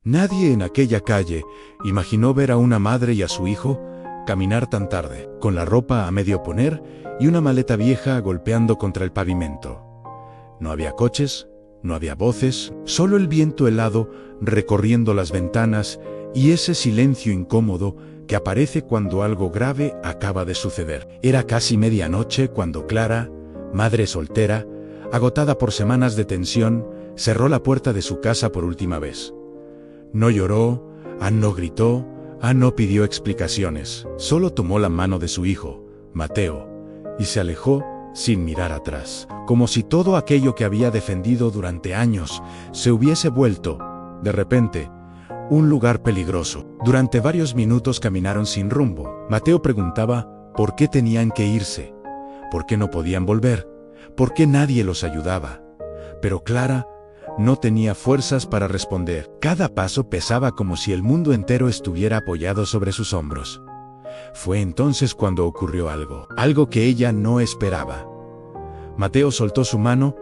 Nadie en aquella calle imaginó ver a una madre y a su hijo caminar tan tarde, con la ropa a medio poner y una maleta vieja golpeando contra el pavimento. No había coches, no había voces, solo el viento helado recorriendo las ventanas y ese silencio incómodo que aparece cuando algo grave acaba de suceder. Era casi medianoche cuando Clara, madre soltera, agotada por semanas de tensión, cerró la puerta de su casa por última vez. No lloró, no gritó, no pidió explicaciones, solo tomó la mano de su hijo, Mateo, y se alejó sin mirar atrás, como si todo aquello que había defendido durante años se hubiese vuelto, de repente, un lugar peligroso. Durante varios minutos caminaron sin rumbo. Mateo preguntaba por qué tenían que irse, por qué no podían volver, por qué nadie los ayudaba. Pero Clara no tenía fuerzas para responder. Cada paso pesaba como si el mundo entero estuviera apoyado sobre sus hombros. Fue entonces cuando ocurrió algo que ella no esperaba. Mateo soltó su mano,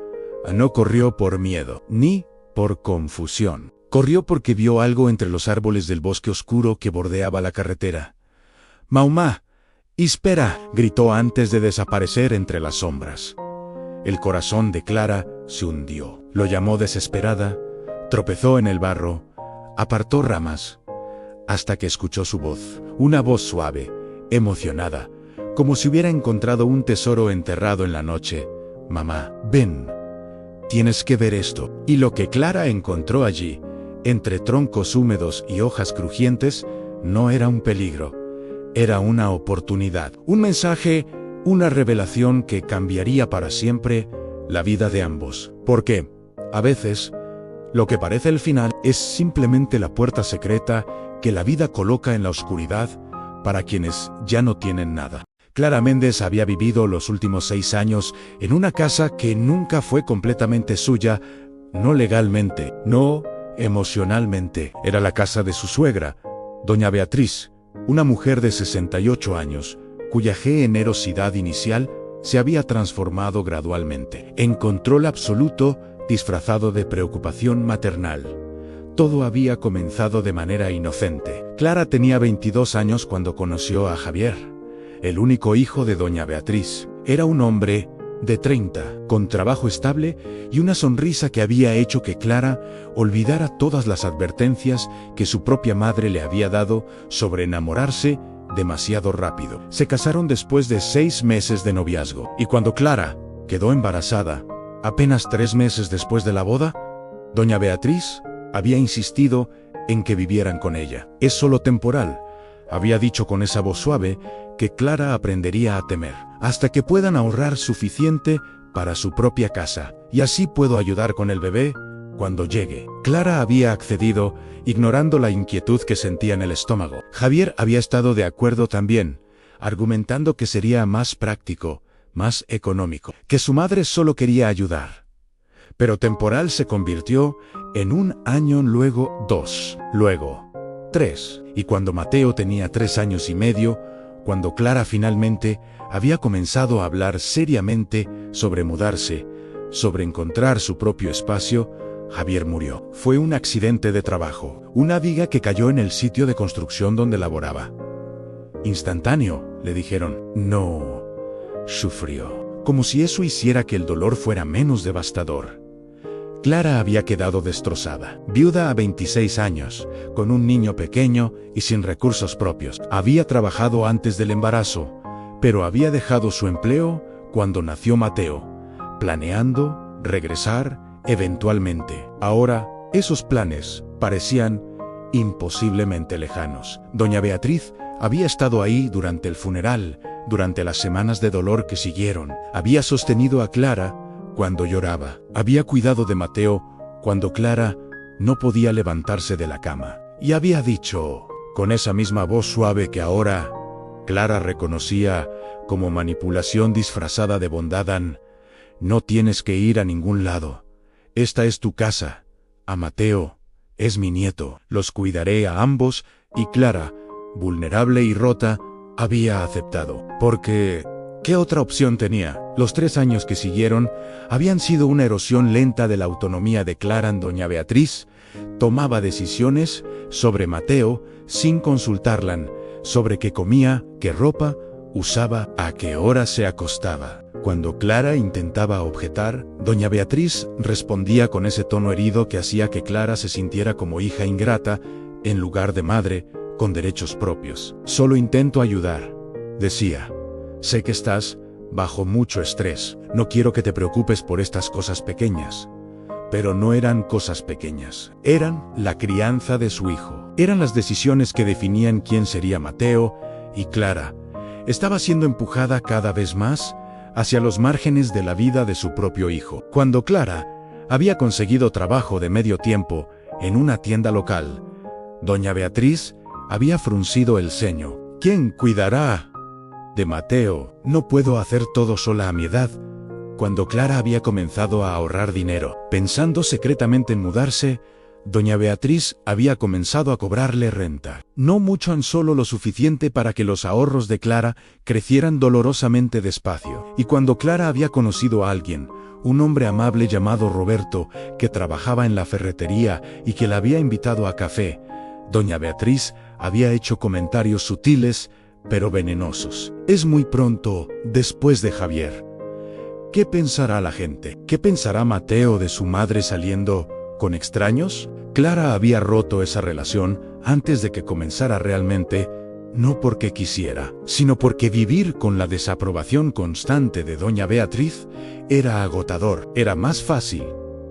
no corrió por miedo, ni por confusión. Corrió porque vio algo entre los árboles del bosque oscuro que bordeaba la carretera. «Mamá, espera», gritó antes de desaparecer entre las sombras. El corazón de Clara se hundió. Lo llamó desesperada, tropezó en el barro, apartó ramas, hasta que escuchó su voz, una voz suave, emocionada, como si hubiera encontrado un tesoro enterrado en la noche. «Mamá, ven, tienes que ver esto». Y lo que Clara encontró allí, entre troncos húmedos y hojas crujientes, no era un peligro, era una oportunidad, un mensaje, una revelación que cambiaría para siempre la vida de ambos. Porque, a veces, lo que parece el final es simplemente la puerta secreta que la vida coloca en la oscuridad para quienes ya no tienen nada. Clara Méndez había vivido los últimos 6 años en una casa que nunca fue completamente suya, no legalmente, no emocionalmente. Era la casa de su suegra, doña Beatriz, una mujer de 68 años, cuya generosidad inicial se había transformado gradualmente en control absoluto disfrazado de preocupación maternal. Todo había comenzado de manera inocente. Clara tenía 22 años cuando conoció a Javier, el único hijo de doña Beatriz. Era un hombre de 30, con trabajo estable y una sonrisa que había hecho que Clara olvidara todas las advertencias que su propia madre le había dado sobre enamorarse demasiado rápido. Se casaron después de 6 meses de noviazgo, y cuando Clara quedó embarazada, apenas 3 meses después de la boda, doña Beatriz había insistido en que vivieran con ella. «Es solo temporal», había dicho con esa voz suave que Clara aprendería a temer, «hasta que puedan ahorrar suficiente para su propia casa, y así puedo ayudar con el bebé cuando llegue». Clara había accedido, ignorando la inquietud que sentía en el estómago. Javier había estado de acuerdo también, argumentando que sería más práctico, más económico, que su madre solo quería ayudar. Pero temporal se convirtió en 1 año, luego 2, luego 3. Y cuando Mateo tenía 3 años y medio, cuando Clara finalmente había comenzado a hablar seriamente sobre mudarse, sobre encontrar su propio espacio, Javier murió. Fue un accidente de trabajo, una viga que cayó en el sitio de construcción donde laboraba. «Instantáneo», le dijeron. «No», sufrió, como si eso hiciera que el dolor fuera menos devastador. Clara había quedado destrozada, viuda a 26 años, con un niño pequeño y sin recursos propios. Había trabajado antes del embarazo, pero había dejado su empleo cuando nació Mateo, planeando regresar eventualmente. Ahora, esos planes parecían imposiblemente lejanos. Doña Beatriz había estado ahí durante el funeral, durante las semanas de dolor que siguieron. Había sostenido a Clara cuando lloraba. Había cuidado de Mateo cuando Clara no podía levantarse de la cama. Y había dicho, con esa misma voz suave que ahora Clara reconocía como manipulación disfrazada de bondad: «No tienes que ir a ningún lado. Esta es tu casa. A Mateo es mi nieto. Los cuidaré a ambos». Y Clara, vulnerable y rota, había aceptado. Porque ¿qué otra opción tenía? Los 3 años que siguieron habían sido una erosión lenta de la autonomía de Clara en doña Beatriz, tomaba decisiones sobre Mateo sin consultarla, sobre qué comía, qué ropa usaba, a qué hora se acostaba. Cuando Clara intentaba objetar, doña Beatriz respondía con ese tono herido que hacía que Clara se sintiera como hija ingrata en lugar de madre con derechos propios. Solo intento ayudar, decía. Sé que estás bajo mucho estrés. No quiero que te preocupes por estas cosas pequeñas. Pero no eran cosas pequeñas. Eran la crianza de su hijo. Eran las decisiones que definían quién sería Mateo, y Clara estaba siendo empujada cada vez más hacia los márgenes de la vida de su propio hijo. Cuando Clara había conseguido trabajo de medio tiempo en una tienda local, doña Beatriz había fruncido el ceño. ¿Quién cuidará de Mateo? No puedo hacer todo sola a mi edad. Cuando Clara había comenzado a ahorrar dinero, pensando secretamente en mudarse, doña Beatriz había comenzado a cobrarle renta. No mucho, solo lo suficiente para que los ahorros de Clara crecieran dolorosamente despacio. Y cuando Clara había conocido a alguien, un hombre amable llamado Roberto, que trabajaba en la ferretería y que la había invitado a café, doña Beatriz había hecho comentarios sutiles, pero venenosos. Es muy pronto, después de Javier. ¿Qué pensará la gente? ¿Qué pensará Mateo de su madre saliendo con extraños? Clara había roto esa relación antes de que comenzara realmente, no porque quisiera, sino porque vivir con la desaprobación constante de doña Beatriz era agotador. Era más fácil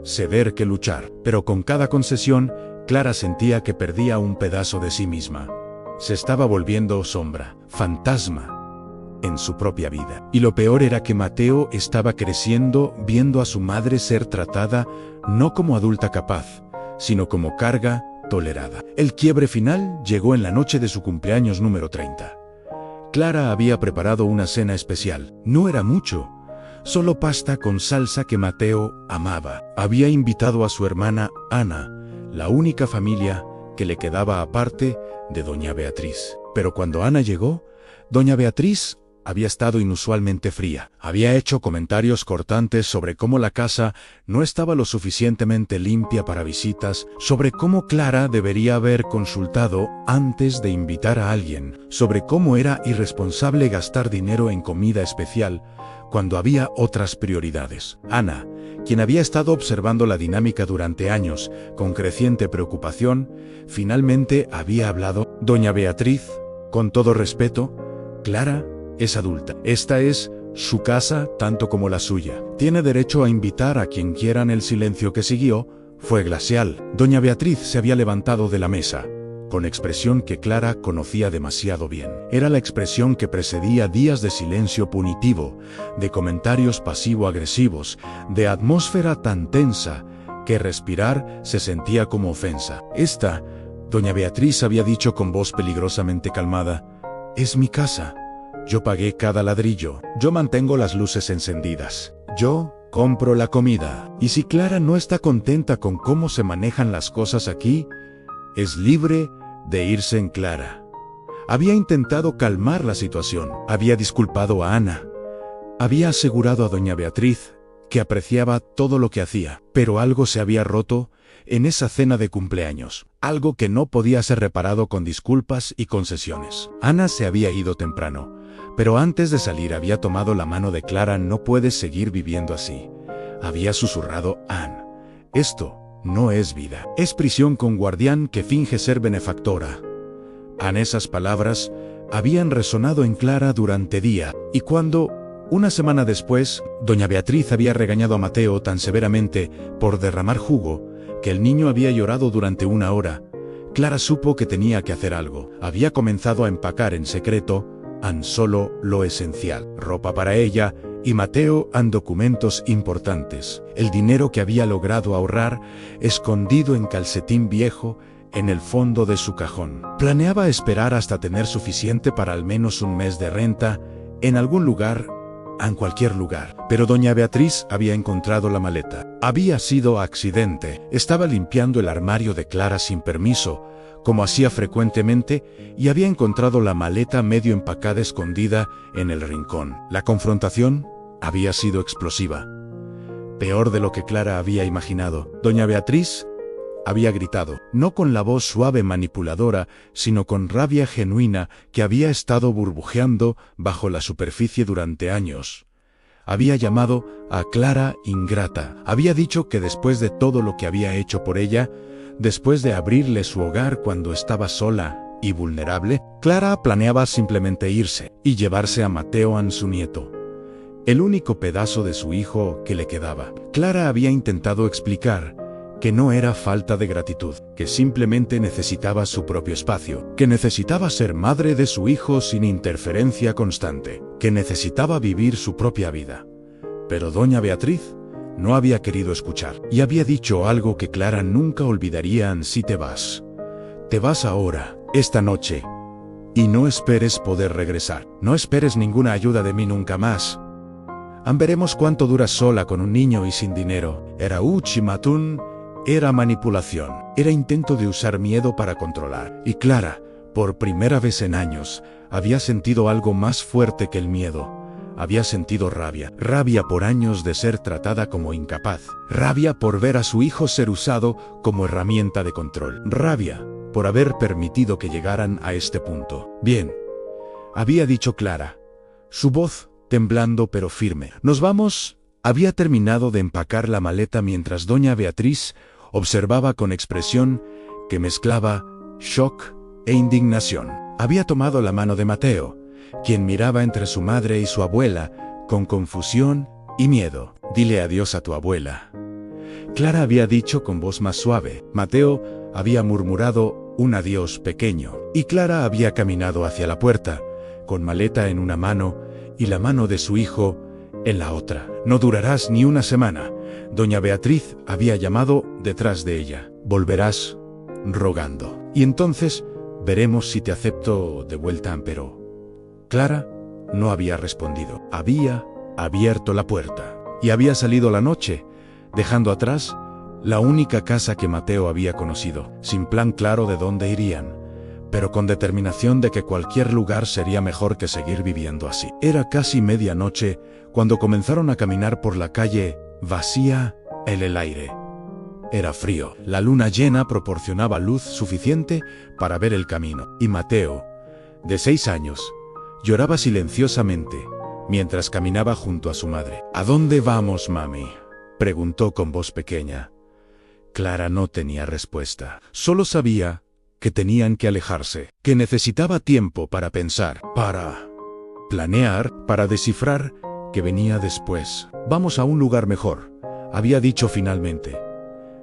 ceder que luchar, pero con cada concesión, Clara sentía que perdía un pedazo de sí misma. Se estaba volviendo sombra, fantasma en su propia vida. Y lo peor era que Mateo estaba creciendo viendo a su madre ser tratada no como adulta capaz, sino como carga tolerada. El quiebre final llegó en la noche de su cumpleaños número 30. Clara había preparado una cena especial. No era mucho, solo pasta con salsa que Mateo amaba. Había invitado a su hermana Ana, la única familia que le quedaba aparte de doña Beatriz. Pero cuando Ana llegó, doña Beatriz había estado inusualmente fría. Había hecho comentarios cortantes sobre cómo la casa no estaba lo suficientemente limpia para visitas, sobre cómo Clara debería haber consultado antes de invitar a alguien, sobre cómo era irresponsable gastar dinero en comida especial cuando había otras prioridades. Ana, quien había estado observando la dinámica durante años con creciente preocupación, finalmente había hablado. Doña Beatriz, con todo respeto, Clara es adulta. Esta es su casa tanto como la suya. Tiene derecho a invitar a quien quiera. El silencio que siguió fue glacial. Doña Beatriz se había levantado de la mesa, con expresión que Clara conocía demasiado bien. Era la expresión que precedía días de silencio punitivo, de comentarios pasivo-agresivos, de atmósfera tan tensa que respirar se sentía como ofensa. Doña Beatriz había dicho con voz peligrosamente calmada, «Es mi casa. Yo pagué cada ladrillo. Yo mantengo las luces encendidas. Yo compro la comida. Y si Clara no está contenta con cómo se manejan las cosas aquí, es libre de irse en Clara». Había intentado calmar la situación. Había disculpado a Ana. Había asegurado a doña Beatriz que apreciaba todo lo que hacía. Pero algo se había roto en esa cena de cumpleaños. Algo que no podía ser reparado con disculpas y concesiones. Ana se había ido temprano, pero antes de salir había tomado la mano de Clara. «No puedes seguir viviendo así», había susurrado Anne. «Esto no es vida. Es prisión con guardián que finge ser benefactora». Anne, esas palabras habían resonado en Clara durante días, y cuando, una semana después, doña Beatriz había regañado a Mateo tan severamente por derramar jugo, que el niño había llorado durante una hora, Clara supo que tenía que hacer algo. Había comenzado a empacar en secreto solo lo esencial, ropa para ella y Mateo, documentos importantes, el dinero que había logrado ahorrar, escondido en calcetín viejo, en el fondo de su cajón. Planeaba esperar hasta tener suficiente para al menos un mes de renta, en algún lugar, en cualquier lugar. Pero doña Beatriz había encontrado la maleta. Había sido accidente. Estaba limpiando el armario de Clara sin permiso, como hacía frecuentemente, y había encontrado la maleta medio empacada escondida en el rincón. La confrontación había sido explosiva. Peor de lo que Clara había imaginado. Doña Beatriz había gritado, no con la voz suave manipuladora, sino con rabia genuina que había estado burbujeando bajo la superficie durante años. Había llamado a Clara ingrata. Había dicho que después de todo lo que había hecho por ella, después de abrirle su hogar cuando estaba sola y vulnerable, Clara planeaba simplemente irse y llevarse a Mateo, su nieto, el único pedazo de su hijo que le quedaba. Clara había intentado explicar que no era falta de gratitud, que simplemente necesitaba su propio espacio, que necesitaba ser madre de su hijo sin interferencia constante, que necesitaba vivir su propia vida. Pero doña Beatriz no había querido escuchar, y había dicho algo que Clara nunca olvidaría: si te vas ahora, esta noche, y no esperes poder regresar. No esperes ninguna ayuda de mí nunca más. Veremos cuánto duras sola con un niño y sin dinero. Era ultimátum. Era manipulación, era intento de usar miedo para controlar. Y Clara, por primera vez en años, había sentido algo más fuerte que el miedo. Había sentido rabia. Rabia por años de ser tratada como incapaz. Rabia por ver a su hijo ser usado como herramienta de control. Rabia por haber permitido que llegaran a este punto. Bien, había dicho Clara, su voz temblando pero firme. Nos vamos. Había terminado de empacar la maleta mientras doña Beatriz observaba con expresión que mezclaba shock e indignación. Había tomado la mano de Mateo, quien miraba entre su madre y su abuela con confusión y miedo. Dile adiós a tu abuela. Clara había dicho con voz más suave. Mateo había murmurado un adiós pequeño, y Clara había caminado hacia la puerta, con maleta en una mano y la mano de su hijo en la otra. No durarás ni una semana. Doña Beatriz había llamado detrás de ella. Volverás rogando. Y entonces veremos si te acepto de vuelta. Pero Clara no había respondido. Había abierto la puerta y había salido la noche, dejando atrás la única casa que Mateo había conocido, sin plan claro de dónde irían, pero con determinación de que cualquier lugar sería mejor que seguir viviendo así. Era casi medianoche cuando comenzaron a caminar por la calle vacía en el aire. Era frío. La luna llena proporcionaba luz suficiente para ver el camino, y Mateo, de 6 años, lloraba silenciosamente mientras caminaba junto a su madre. ¿A dónde vamos, mami?, preguntó con voz pequeña. Clara no tenía respuesta. Solo sabía que tenían que alejarse, que necesitaba tiempo para pensar, para planear, para descifrar que venía después. Vamos a un lugar mejor, había dicho finalmente.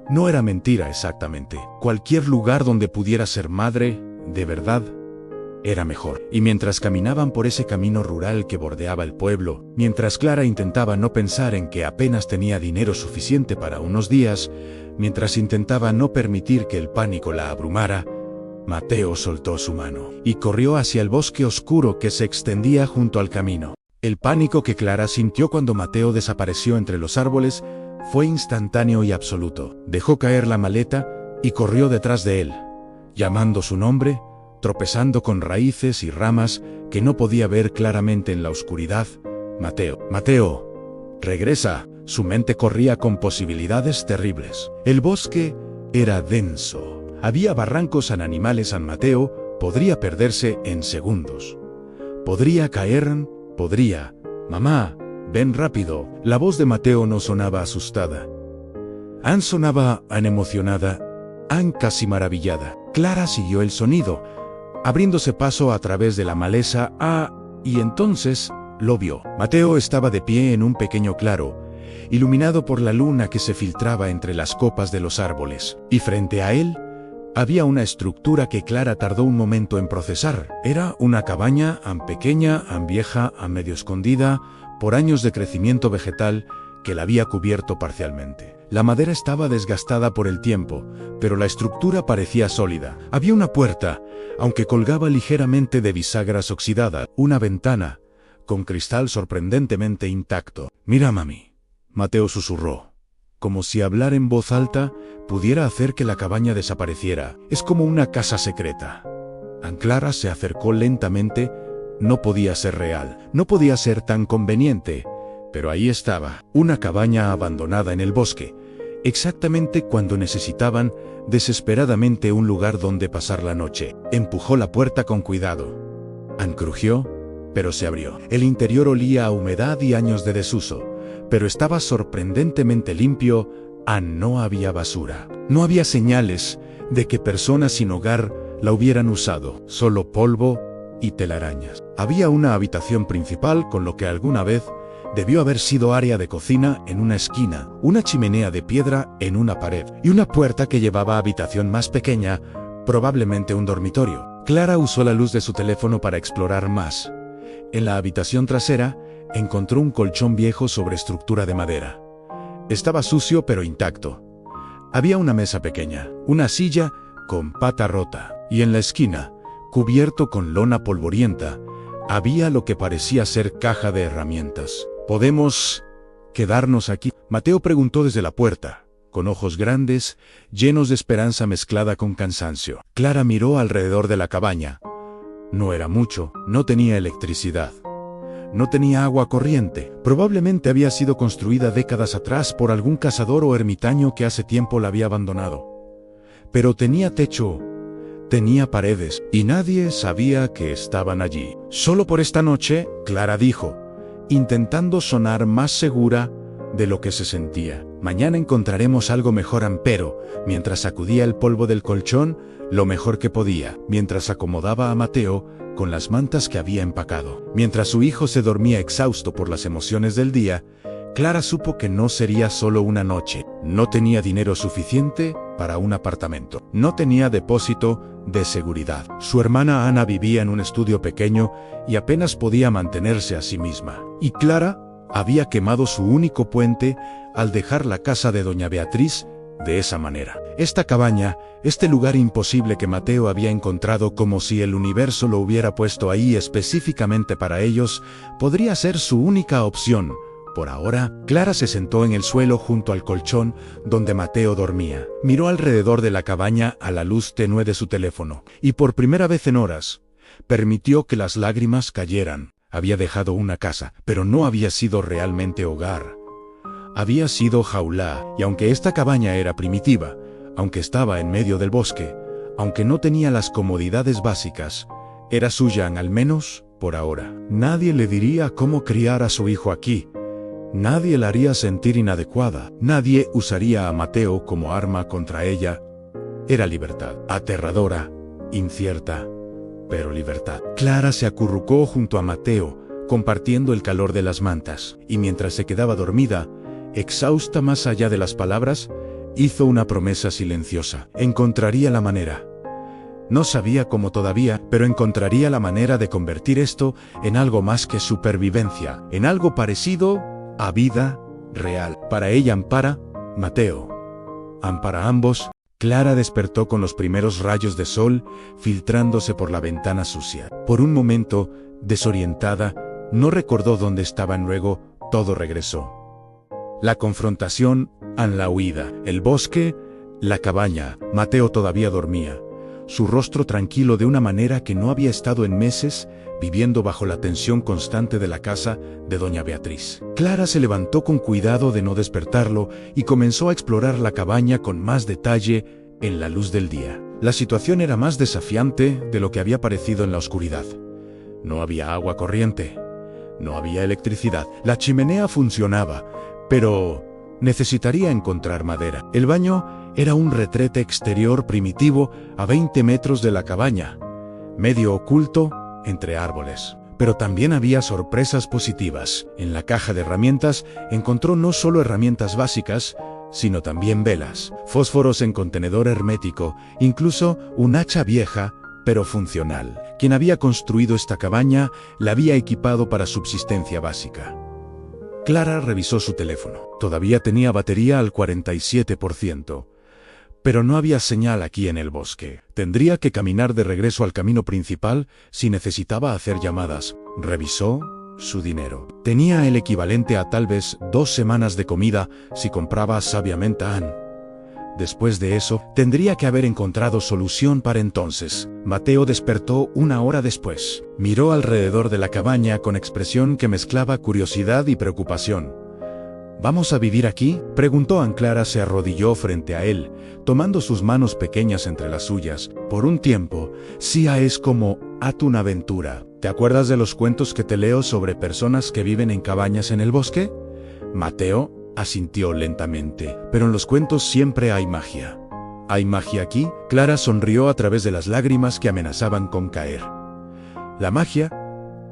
No era mentira exactamente. Cualquier lugar donde pudiera ser madre, de verdad, era mejor. Y mientras caminaban por ese camino rural que bordeaba el pueblo, mientras Clara intentaba no pensar en que apenas tenía dinero suficiente para unos días, mientras intentaba no permitir que el pánico la abrumara, Mateo soltó su mano y corrió hacia el bosque oscuro que se extendía junto al camino. El pánico que Clara sintió cuando Mateo desapareció entre los árboles fue instantáneo y absoluto. Dejó caer la maleta y corrió detrás de él, llamando su nombre, tropezando con raíces y ramas que no podía ver claramente en la oscuridad. Mateo, Mateo, regresa. Su mente corría con posibilidades terribles. El bosque era denso. Había barrancos en animales. Mateo podría perderse en segundos. Podría caer, podría. Mamá, ven rápido. La voz de Mateo no sonaba asustada. Sonaba emocionada, casi maravillada. Clara siguió el sonido, abriéndose paso a través de la maleza, y entonces lo vio. Mateo estaba de pie en un pequeño claro, iluminado por la luna que se filtraba entre las copas de los árboles, y frente a él había una estructura que Clara tardó un momento en procesar. Era una cabaña, pequeña, vieja, medio escondida, por años de crecimiento vegetal que la había cubierto parcialmente. La madera estaba desgastada por el tiempo, pero la estructura parecía sólida. Había una puerta, aunque colgaba ligeramente de bisagras oxidadas, una ventana, con cristal sorprendentemente intacto. Mira, mami, Mateo susurró, como si hablar en voz alta pudiera hacer que la cabaña desapareciera. Es como una casa secreta. Clara se acercó lentamente. No podía ser real, no podía ser tan conveniente, pero ahí estaba, una cabaña abandonada en el bosque, exactamente cuando necesitaban desesperadamente un lugar donde pasar la noche. Empujó la puerta con cuidado. Ann crujió, pero se abrió. El interior olía a humedad y años de desuso, pero estaba sorprendentemente limpio. No había basura. No había señales de que personas sin hogar la hubieran usado, solo polvo y telarañas. Había una habitación principal con lo que alguna vez debió haber sido área de cocina en una esquina, una chimenea de piedra en una pared y una puerta que llevaba a habitación más pequeña, probablemente un dormitorio. Clara usó la luz de su teléfono para explorar más. En la habitación trasera encontró un colchón viejo sobre estructura de madera. Estaba sucio pero intacto. Había una mesa pequeña, una silla con pata rota, y en la esquina, cubierto con lona polvorienta, había lo que parecía ser caja de herramientas. ¿Podemos quedarnos aquí?, Mateo preguntó desde la puerta, con ojos grandes, llenos de esperanza mezclada con cansancio. Clara miró alrededor de la cabaña. No era mucho, no tenía electricidad. No tenía agua corriente. Probablemente había sido construida décadas atrás por algún cazador o ermitaño que hace tiempo la había abandonado. Pero tenía techo, tenía paredes, y nadie sabía que estaban allí. Solo por esta noche, Clara dijo, intentando sonar más segura de lo que se sentía. Mañana encontraremos algo mejor, pero, mientras sacudía el polvo del colchón, lo mejor que podía, mientras acomodaba a Mateo con las mantas que había empacado. Mientras su hijo se dormía exhausto por las emociones del día, Clara supo que no sería solo una noche. No tenía dinero suficiente para un apartamento. No tenía depósito de seguridad. Su hermana Ana vivía en un estudio pequeño y apenas podía mantenerse a sí misma. Y Clara había quemado su único puente al dejar la casa de doña Beatriz de esa manera. Esta cabaña, este lugar imposible que Mateo había encontrado como si el universo lo hubiera puesto ahí específicamente para ellos, podría ser su única opción. Por ahora, Clara se sentó en el suelo junto al colchón donde Mateo dormía. Miró alrededor de la cabaña a la luz tenue de su teléfono, y por primera vez en horas, permitió que las lágrimas cayeran. Había dejado una casa, pero no había sido realmente hogar. Había sido jaula, y aunque esta cabaña era primitiva, aunque estaba en medio del bosque, aunque no tenía las comodidades básicas, era suya, al menos por ahora. Nadie le diría cómo criar a su hijo aquí. Nadie la haría sentir inadecuada. Nadie usaría a Mateo como arma contra ella. Era libertad. Aterradora, incierta, pero libertad. Clara se acurrucó junto a Mateo, compartiendo el calor de las mantas, y mientras se quedaba dormida, exhausta más allá de las palabras, hizo una promesa silenciosa. Encontraría la manera. No sabía cómo todavía, pero encontraría la manera de convertir esto en algo más que supervivencia, en algo parecido a vida real. Para ella, para Mateo. Para ambos. Clara despertó con los primeros rayos de sol filtrándose por la ventana sucia. Por un momento, desorientada, no recordó dónde estaban. Luego, todo regresó. La confrontación, la huida, el bosque, la cabaña. Mateo todavía dormía, su rostro tranquilo de una manera que no había estado en meses, viviendo bajo la tensión constante de la casa de doña Beatriz. Clara se levantó con cuidado de no despertarlo y comenzó a explorar la cabaña con más detalle en la luz del día. La situación era más desafiante de lo que había parecido en la oscuridad. No había agua corriente, no había electricidad. La chimenea funcionaba, pero necesitaría encontrar madera. El baño era un retrete exterior primitivo a 20 metros de la cabaña, medio oculto entre árboles. Pero también había sorpresas positivas. En la caja de herramientas encontró no solo herramientas básicas, sino también velas, fósforos en contenedor hermético, incluso un hacha vieja, pero funcional. Quien había construido esta cabaña la había equipado para subsistencia básica. Clara revisó su teléfono. Todavía tenía batería al 47%. Pero no había señal aquí en el bosque. Tendría que caminar de regreso al camino principal si necesitaba hacer llamadas. Revisó su dinero. Tenía el equivalente a tal vez 2 semanas de comida si compraba sabiamente a Ann. Después de eso, tendría que haber encontrado solución para entonces. Mateo despertó 1 hora después. Miró alrededor de la cabaña con expresión que mezclaba curiosidad y preocupación. ¿Vamos a vivir aquí?, preguntó. Clara se arrodilló frente a él, tomando sus manos pequeñas entre las suyas. Por un tiempo, sí, es como una aventura. ¿Te acuerdas de los cuentos que te leo sobre personas que viven en cabañas en el bosque? Mateo asintió lentamente. Pero en los cuentos siempre hay magia. ¿Hay magia aquí? Clara sonrió a través de las lágrimas que amenazaban con caer. La magia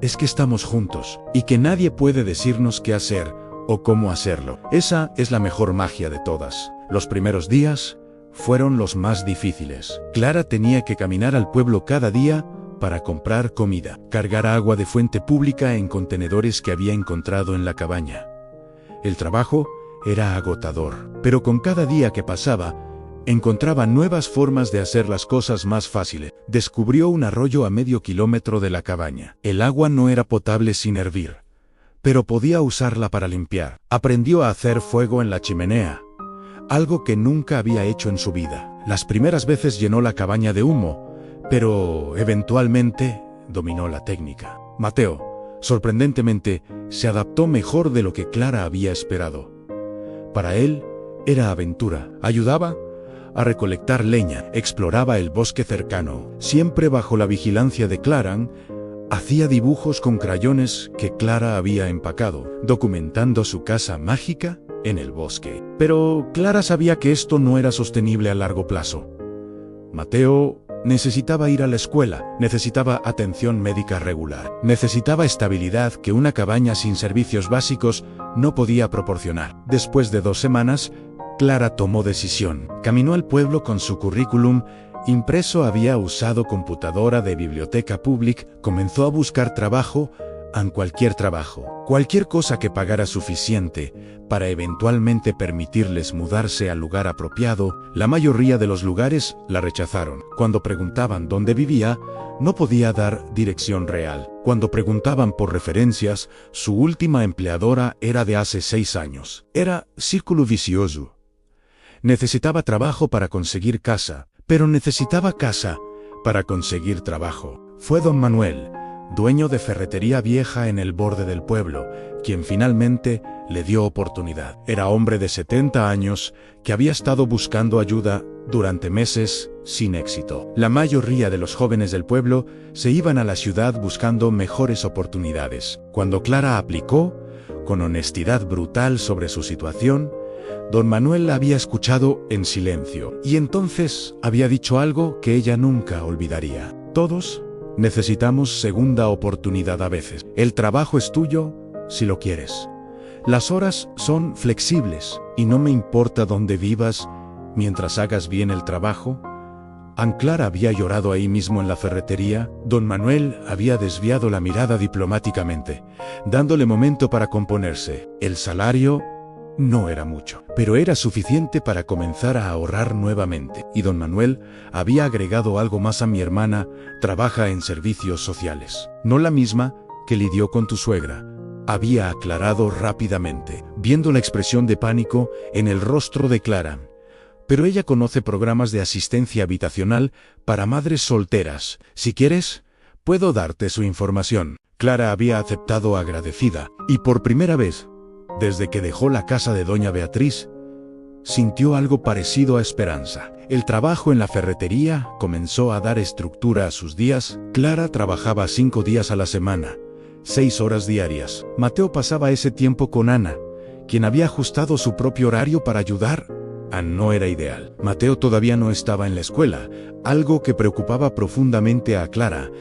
es que estamos juntos, y que nadie puede decirnos qué hacer o cómo hacerlo. Esa es la mejor magia de todas. Los primeros días fueron los más difíciles. Clara tenía que caminar al pueblo cada día para comprar comida, cargar agua de fuente pública en contenedores que había encontrado en la cabaña. El trabajo era agotador, pero con cada día que pasaba, encontraba nuevas formas de hacer las cosas más fáciles. Descubrió un arroyo a medio kilómetro de la cabaña. El agua no era potable sin hervir, pero podía usarla para limpiar. Aprendió a hacer fuego en la chimenea, algo que nunca había hecho en su vida. Las primeras veces llenó la cabaña de humo, pero eventualmente dominó la técnica. Mateo, sorprendentemente, se adaptó mejor de lo que Clara había esperado. Para él, era aventura. Ayudaba a recolectar leña, exploraba el bosque cercano, siempre bajo la vigilancia de Clara. Hacía dibujos con crayones que Clara había empacado, documentando su casa mágica en el bosque. Pero Clara sabía que esto no era sostenible a largo plazo. Mateo necesitaba ir a la escuela, necesitaba atención médica regular, necesitaba estabilidad que una cabaña sin servicios básicos no podía proporcionar. Después de 2 semanas, Clara tomó decisión. Caminó al pueblo con su currículum impreso, había usado computadora de biblioteca pública, comenzó a buscar trabajo, cualquier trabajo, cualquier cosa que pagara suficiente para eventualmente permitirles mudarse al lugar apropiado. La mayoría de los lugares la rechazaron. Cuando preguntaban dónde vivía, no podía dar dirección real. Cuando preguntaban por referencias, su última empleadora era de hace 6 años. Era círculo vicioso. Necesitaba trabajo para conseguir casa, pero necesitaba casa para conseguir trabajo. Fue don Manuel, dueño de ferretería vieja en el borde del pueblo, quien finalmente le dio oportunidad. Era hombre de 70 años que había estado buscando ayuda durante meses sin éxito. La mayoría de los jóvenes del pueblo se iban a la ciudad buscando mejores oportunidades. Cuando Clara aplicó, con honestidad brutal sobre su situación, don Manuel la había escuchado en silencio, y entonces había dicho algo que ella nunca olvidaría. Todos necesitamos segunda oportunidad a veces. El trabajo es tuyo si lo quieres. Las horas son flexibles y no me importa dónde vivas mientras hagas bien el trabajo. Clara había llorado ahí mismo en la ferretería. Don Manuel había desviado la mirada diplomáticamente, dándole momento para componerse. El salario no era mucho, pero era suficiente para comenzar a ahorrar nuevamente. Y don Manuel había agregado algo más. A mi hermana trabaja en servicios sociales. No la misma que lidió con tu suegra, había aclarado rápidamente, viendo la expresión de pánico en el rostro de Clara. Pero ella conoce programas de asistencia habitacional para madres solteras. Si quieres, puedo darte su información. Clara había aceptado agradecida, y por primera vez, desde que dejó la casa de doña Beatriz, sintió algo parecido a esperanza. El trabajo en la ferretería comenzó a dar estructura a sus días. Clara trabajaba 5 días a la semana, 6 horas diarias. Mateo pasaba ese tiempo con Ana, quien había ajustado su propio horario para ayudar. No era ideal. Mateo todavía no estaba en la escuela, algo que preocupaba profundamente a Clara,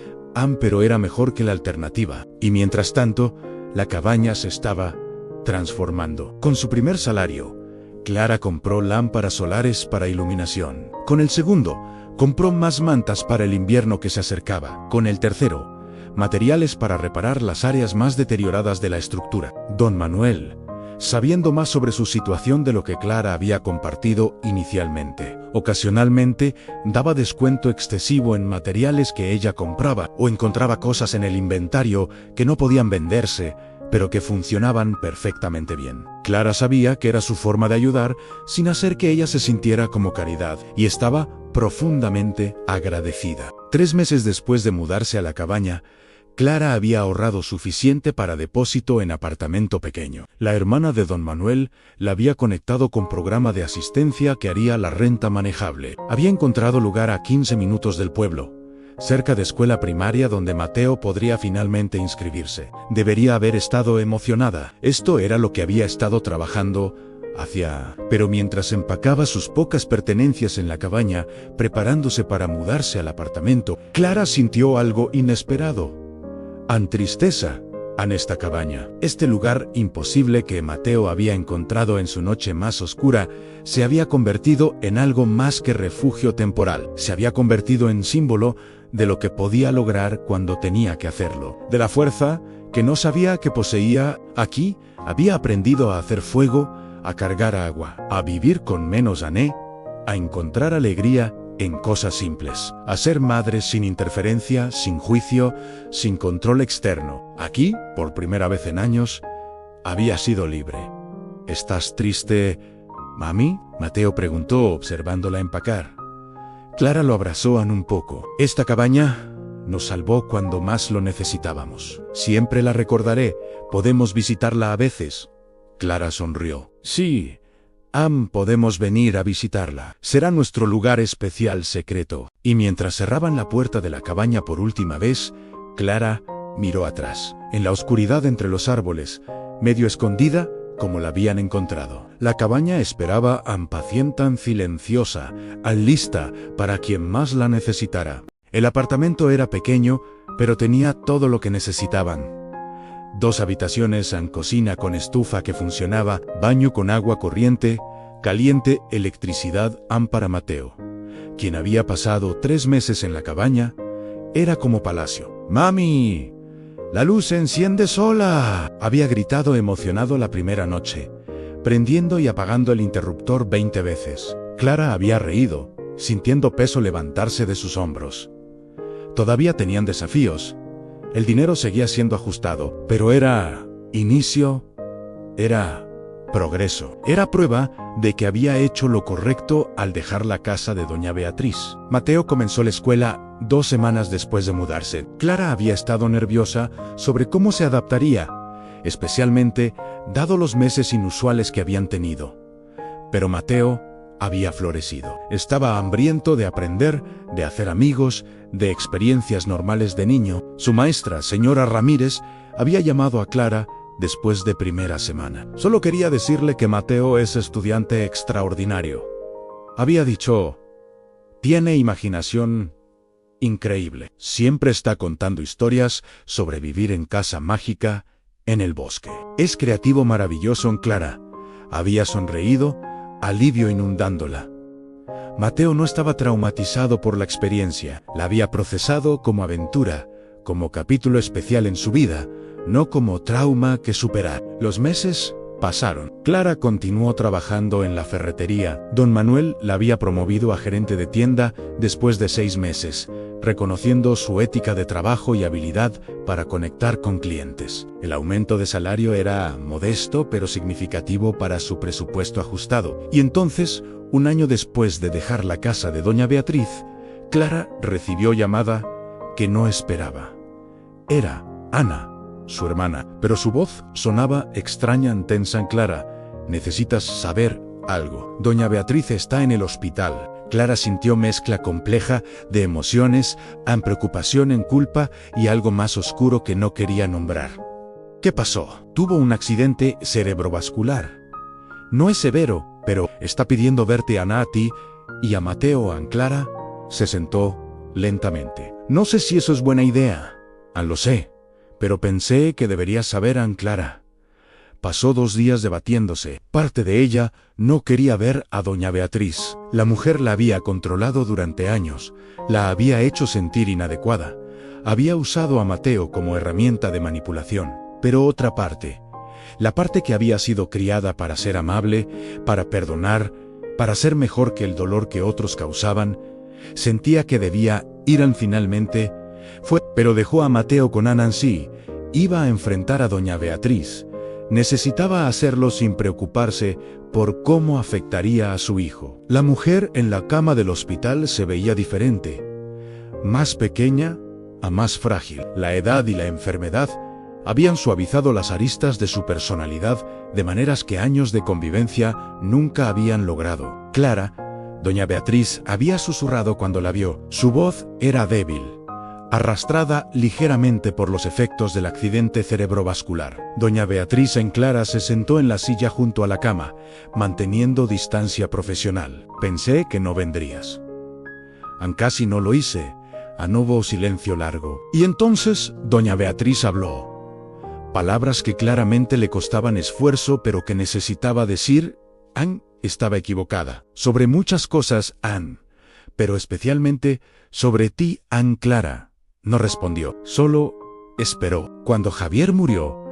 pero era mejor que la alternativa. Y mientras tanto, la cabaña se estaba transformando. Con su primer salario, Clara compró lámparas solares para iluminación. Con el segundo, compró más mantas para el invierno que se acercaba. Con el tercero, materiales para reparar las áreas más deterioradas de la estructura. Don Manuel, sabiendo más sobre su situación de lo que Clara había compartido inicialmente, ocasionalmente daba descuento excesivo en materiales que ella compraba, o encontraba cosas en el inventario que no podían venderse, pero que funcionaban perfectamente bien. Clara sabía que era su forma de ayudar sin hacer que ella se sintiera como caridad, y estaba profundamente agradecida. 3 meses después de mudarse a la cabaña, Clara había ahorrado suficiente para depósito en apartamento pequeño. La hermana de don Manuel la había conectado con programa de asistencia que haría la renta manejable. Había encontrado lugar a 15 minutos del pueblo, cerca de escuela primaria donde Mateo podría finalmente inscribirse. Debería haber estado emocionada. Esto era lo que había estado trabajando pero mientras empacaba sus pocas pertenencias en la cabaña, preparándose para mudarse al apartamento, Clara sintió algo inesperado. Tristeza en esta cabaña. Este lugar imposible que Mateo había encontrado en su noche más oscura se había convertido en algo más que refugio temporal. Se había convertido en símbolo de lo que podía lograr cuando tenía que hacerlo. De la fuerza que no sabía que poseía. Aquí había aprendido a hacer fuego, a cargar agua, a vivir con menos a encontrar alegría en cosas simples, a ser madre sin interferencia, sin juicio, sin control externo. Aquí, por primera vez en años, había sido libre. ¿Estás triste, mami?, Mateo preguntó observándola empacar. Clara lo abrazó un poco. Esta cabaña nos salvó cuando más lo necesitábamos. Siempre la recordaré. ¿Podemos visitarla a veces? Clara sonrió. Sí, podemos venir a visitarla. Será nuestro lugar especial secreto. Y mientras cerraban la puerta de la cabaña por última vez, Clara miró atrás. En la oscuridad entre los árboles, medio escondida, como la habían encontrado. La cabaña esperaba paciente, silenciosa, lista para quien más la necesitara. El apartamento era pequeño, pero tenía todo lo que necesitaban. 2 habitaciones, cocina con estufa que funcionaba, baño con agua corriente, caliente, electricidad. Para Mateo, quien había pasado 3 meses en la cabaña, era como palacio. ¡Mami! ¡La luz se enciende sola!, había gritado emocionado la primera noche, prendiendo y apagando el interruptor 20 veces. Clara había reído, sintiendo peso levantarse de sus hombros. Todavía tenían desafíos. El dinero seguía siendo ajustado, pero era inicio, era progreso. Era prueba de que había hecho lo correcto al dejar la casa de doña Beatriz. Mateo comenzó la escuela 2 semanas después de mudarse. Clara había estado nerviosa sobre cómo se adaptaría, especialmente dado los meses inusuales que habían tenido. Pero Mateo había florecido. Estaba hambriento de aprender, de hacer amigos, de experiencias normales de niño. Su maestra, señora Ramírez, había llamado a Clara después de primera semana. Solo quería decirle que Mateo es estudiante extraordinario. Había dicho, tiene imaginación increíble. Siempre está contando historias sobre vivir en casa mágica en el bosque. Es creativo maravilloso. Clara había sonreído, alivio inundándola. Mateo no estaba traumatizado por la experiencia, la había procesado como aventura, como capítulo especial en su vida, no como trauma que superar. Los meses pasaron. Clara continuó trabajando en la ferretería. Don Manuel la había promovido a gerente de tienda después de 6 meses, reconociendo su ética de trabajo y habilidad para conectar con clientes. El aumento de salario era modesto pero significativo para su presupuesto ajustado. Y entonces, un año después de dejar la casa de doña Beatriz, Clara recibió llamada que no esperaba. Era Ana, su hermana, pero su voz sonaba extraña, tensa. Clara, necesitas saber algo. Doña Beatriz está en el hospital. Clara sintió mezcla compleja de emociones, preocupación, culpa y algo más oscuro que no quería nombrar. ¿Qué pasó? Tuvo un accidente cerebrovascular. No es severo, pero está pidiendo verte a ti y a Mateo. Clara se sentó lentamente. No sé si eso es buena idea. Lo sé, pero pensé que deberías saber. Clara pasó 2 días debatiéndose. Parte de ella no quería ver a doña Beatriz. La mujer la había controlado durante años, la había hecho sentir inadecuada, había usado a Mateo como herramienta de manipulación. Pero otra parte, la parte que había sido criada para ser amable, para perdonar, para ser mejor que el dolor que otros causaban, sentía que debía ir. Finalmente pero dejó a Mateo con Nancy. Iba a enfrentar a doña Beatriz. Necesitaba hacerlo sin preocuparse por cómo afectaría a su hijo. La mujer en la cama del hospital se veía diferente, más pequeña, a más frágil. La edad y la enfermedad habían suavizado las aristas de su personalidad de maneras que años de convivencia nunca habían logrado. Clara, doña Beatriz, había susurrado cuando la vio. Su voz era débil, arrastrada ligeramente por los efectos del accidente cerebrovascular. Doña Beatriz en Clara se sentó en la silla junto a la cama, manteniendo distancia profesional. Pensé que no vendrías. Casi no lo hice. Hubo silencio largo. Y entonces doña Beatriz habló. Palabras que claramente le costaban esfuerzo, pero que necesitaba decir. Anne estaba equivocada. Sobre muchas cosas, Anne. Pero especialmente sobre ti, Anne. Clara no respondió. Solo esperó. Cuando Javier murió,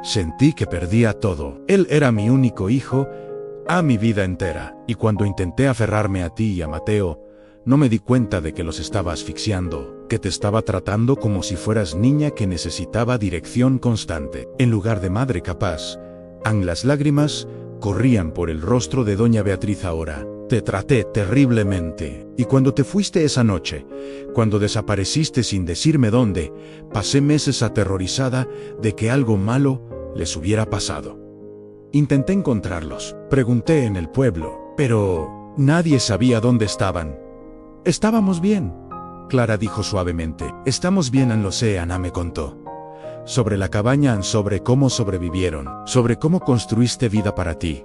sentí que perdía todo. Él era mi único hijo, a mi vida entera. Y cuando intenté aferrarme a ti y a Mateo, no me di cuenta de que los estaba asfixiando, que te estaba tratando como si fueras niña que necesitaba dirección constante. En lugar de madre capaz, las lágrimas corrían por el rostro de doña Beatriz ahora. Te traté terriblemente. Y cuando te fuiste esa noche, cuando desapareciste sin decirme dónde, pasé meses aterrorizada de que algo malo les hubiera pasado. Intenté encontrarlos. Pregunté en el pueblo, pero nadie sabía dónde estaban. Estábamos bien, Clara dijo suavemente. Estamos bien, Anne, lo sé, Ana me contó. Sobre la cabaña, Anne, sobre cómo sobrevivieron, sobre cómo construiste vida para ti.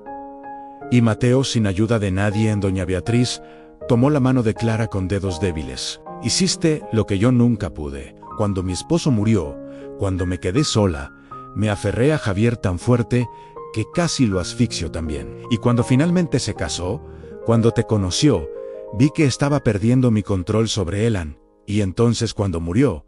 Y Mateo, sin ayuda de nadie, en doña Beatriz, tomó la mano de Clara con dedos débiles. Hiciste lo que yo nunca pude. Cuando mi esposo murió, cuando me quedé sola, me aferré a Javier tan fuerte que casi lo asfixio también. Y cuando finalmente se casó, cuando te conoció, vi que estaba perdiendo mi control sobre él, Anne, y entonces cuando murió,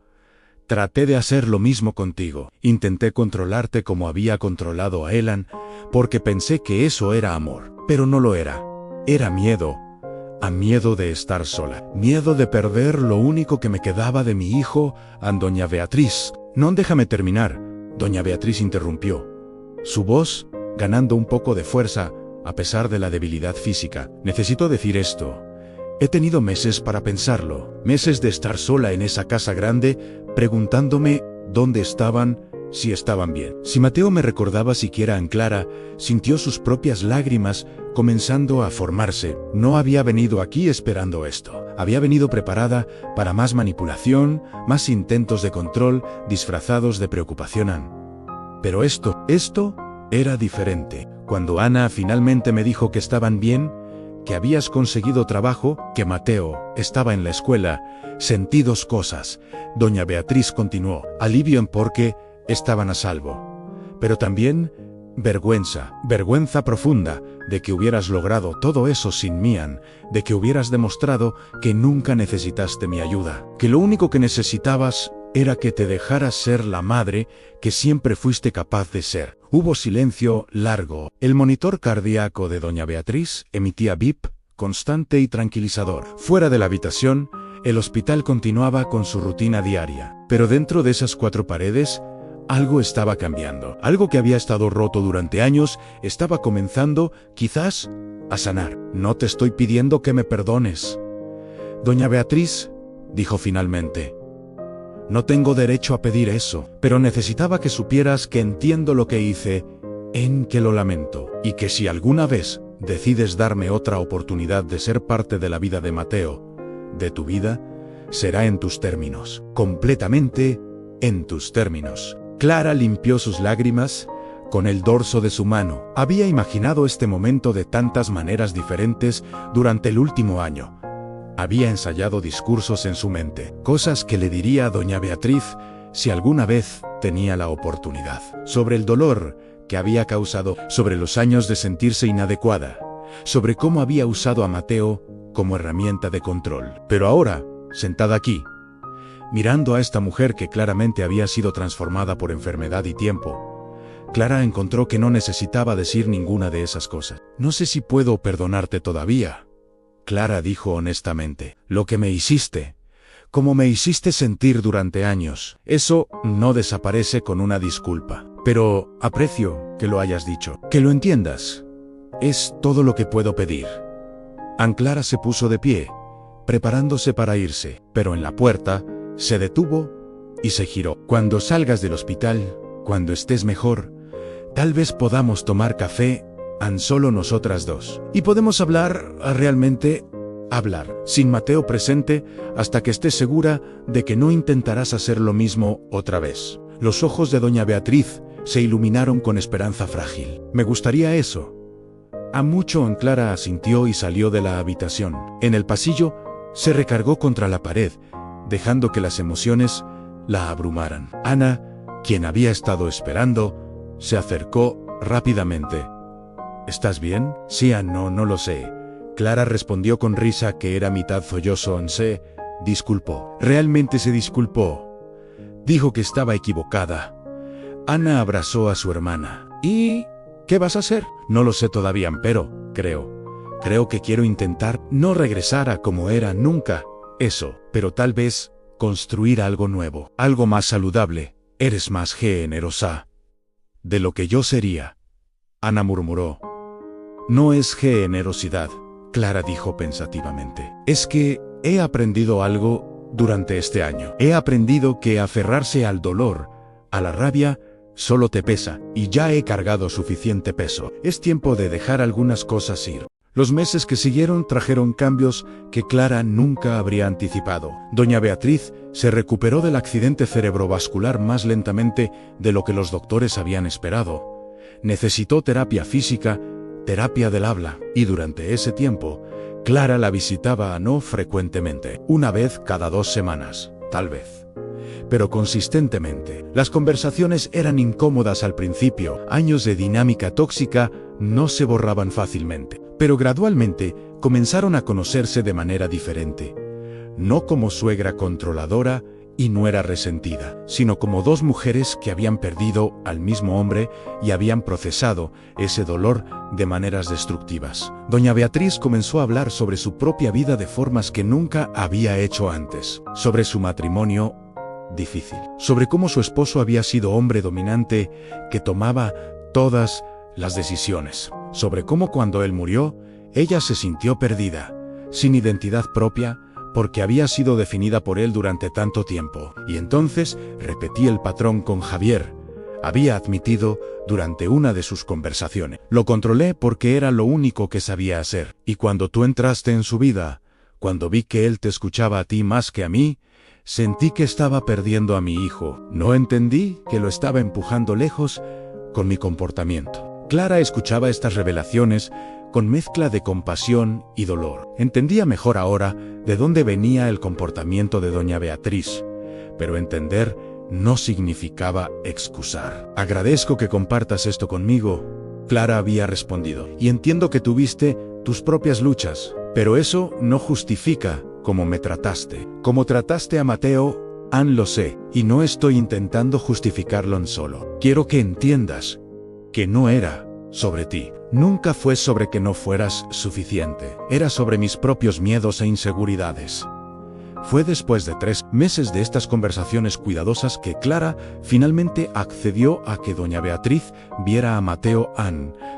traté de hacer lo mismo contigo. Intenté controlarte como había controlado a Anne, porque pensé que eso era amor, pero no lo era. Era miedo, a miedo de estar sola, miedo de perder lo único que me quedaba de mi hijo, doña Beatriz. No, déjame terminar, doña Beatriz interrumpió, su voz ganando un poco de fuerza a pesar de la debilidad física. Necesito decir esto. He tenido meses para pensarlo, meses de estar sola en esa casa grande, preguntándome dónde estaban, si estaban bien. Si Mateo me recordaba siquiera a Clara, sintió sus propias lágrimas comenzando a formarse. No había venido aquí esperando esto. Había venido preparada para más manipulación, más intentos de control, disfrazados de preocupación. Pero esto era diferente. Cuando Ana finalmente me dijo que estaban bien, que habías conseguido trabajo, que Mateo estaba en la escuela, sentí dos cosas. Doña Beatriz continuó, alivio en porque estaban a salvo. Pero también vergüenza profunda de que hubieras logrado todo eso sin mí, Anne, de que hubieras demostrado que nunca necesitaste mi ayuda, que lo único que necesitabas era que te dejaras ser la madre que siempre fuiste capaz de ser. Hubo silencio largo. El monitor cardíaco de doña Beatriz emitía bip constante y tranquilizador. Fuera de la habitación, el hospital continuaba con su rutina diaria. Pero dentro de esas cuatro paredes, algo estaba cambiando. Algo que había estado roto durante años estaba comenzando, quizás, a sanar. No te estoy pidiendo que me perdones, doña Beatriz, dijo finalmente. No tengo derecho a pedir eso, pero necesitaba que supieras que entiendo lo que hice, en que lo lamento, y que si alguna vez decides darme otra oportunidad de ser parte de la vida de Mateo, de tu vida, será en tus términos, completamente en tus términos. Clara limpió sus lágrimas con el dorso de su mano. Había imaginado este momento de tantas maneras diferentes durante el último año. Había ensayado discursos en su mente, cosas que le diría a doña Beatriz si alguna vez tenía la oportunidad, sobre el dolor que había causado, sobre los años de sentirse inadecuada, sobre cómo había usado a Mateo como herramienta de control. Pero ahora, sentada aquí, mirando a esta mujer que claramente había sido transformada por enfermedad y tiempo, Clara encontró que no necesitaba decir ninguna de esas cosas. No sé si puedo perdonarte todavía, Clara dijo honestamente. Lo que me hiciste, como me hiciste sentir durante años, eso no desaparece con una disculpa. Pero aprecio que lo hayas dicho, que lo entiendas. Es todo lo que puedo pedir. Clara se puso de pie, preparándose para irse, pero en la puerta se detuvo y se giró. Cuando salgas del hospital, cuando estés mejor, tal vez podamos tomar café, solo nosotras dos. Y podemos hablar, realmente hablar, sin Mateo presente, hasta que estés segura de que no intentarás hacer lo mismo otra vez. Los ojos de doña Beatriz se iluminaron con esperanza frágil. Me gustaría eso. A mucho. Clara asintió y salió de la habitación. En el pasillo, se recargó contra la pared, dejando que las emociones la abrumaran. Ana, quien había estado esperando, se acercó rápidamente. ¿Estás bien? Sí, no lo sé. Clara respondió con risa que era mitad sollozo. Se disculpó. Realmente se disculpó. Dijo que estaba equivocada. Ana abrazó a su hermana. ¿Y qué vas a hacer? No lo sé todavía, pero creo que quiero intentar no regresar a como era nunca. Eso, pero tal vez construir algo nuevo, algo más saludable. Eres más generosa de lo que yo sería. Ana murmuró. No es generosidad, Clara dijo pensativamente. Es que he aprendido algo durante este año. He aprendido que aferrarse al dolor, a la rabia, solo te pesa, y ya he cargado suficiente peso. Es tiempo de dejar algunas cosas ir. Los meses que siguieron trajeron cambios que Clara nunca habría anticipado. Doña Beatriz se recuperó del accidente cerebrovascular más lentamente de lo que los doctores habían esperado. Necesitó terapia física, terapia del habla, y durante ese tiempo, Clara la visitaba no frecuentemente, una vez cada 2 semanas, tal vez. Pero consistentemente. Las conversaciones eran incómodas al principio. Años de dinámica tóxica no se borraban fácilmente. Pero gradualmente comenzaron a conocerse de manera diferente. No como suegra controladora y nuera resentida, sino como 2 mujeres que habían perdido al mismo hombre y habían procesado ese dolor de maneras destructivas. Doña Beatriz comenzó a hablar sobre su propia vida de formas que nunca había hecho antes, sobre su matrimonio difícil, sobre cómo su esposo había sido hombre dominante que tomaba todas las decisiones, sobre cómo cuando él murió, ella se sintió perdida, sin identidad propia, porque había sido definida por él durante tanto tiempo. Y entonces repetí el patrón con Javier. Había admitido durante una de sus conversaciones. Lo controlé porque era lo único que sabía hacer. Y cuando tú entraste en su vida, cuando vi que él te escuchaba a ti más que a mí, sentí que estaba perdiendo a mi hijo. No entendí que lo estaba empujando lejos con mi comportamiento. Clara escuchaba estas revelaciones con mezcla de compasión y dolor. Entendía mejor ahora de dónde venía el comportamiento de doña Beatriz, pero entender no significaba excusar. Agradezco que compartas esto conmigo, Clara había respondido, y entiendo que tuviste tus propias luchas, pero eso no justifica cómo me trataste. Como trataste a Mateo, lo sé, y no estoy intentando justificarlo solo. Quiero que entiendas que no era sobre ti. Nunca fue sobre que no fueras suficiente. Era sobre mis propios miedos e inseguridades. Fue después de 3 meses de estas conversaciones cuidadosas que Clara finalmente accedió a que doña Beatriz viera a Mateo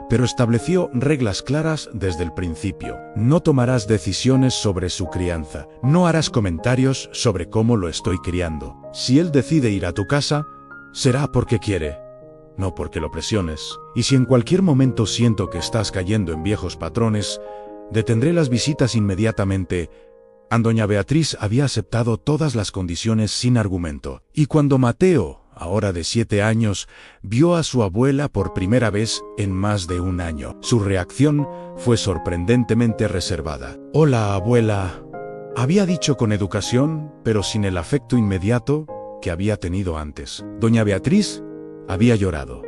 pero estableció reglas claras desde el principio. No tomarás decisiones sobre su crianza. No harás comentarios sobre cómo lo estoy criando. Si él decide ir a tu casa, será porque quiere, no porque lo presiones. Y si en cualquier momento siento que estás cayendo en viejos patrones, detendré las visitas inmediatamente. Doña Beatriz había aceptado todas las condiciones sin argumento. Y cuando Mateo, ahora de 7 años, vio a su abuela por primera vez en más de 1 año, su reacción fue sorprendentemente reservada. Hola, abuela, había dicho con educación, pero sin el afecto inmediato que había tenido antes. Doña Beatriz había llorado,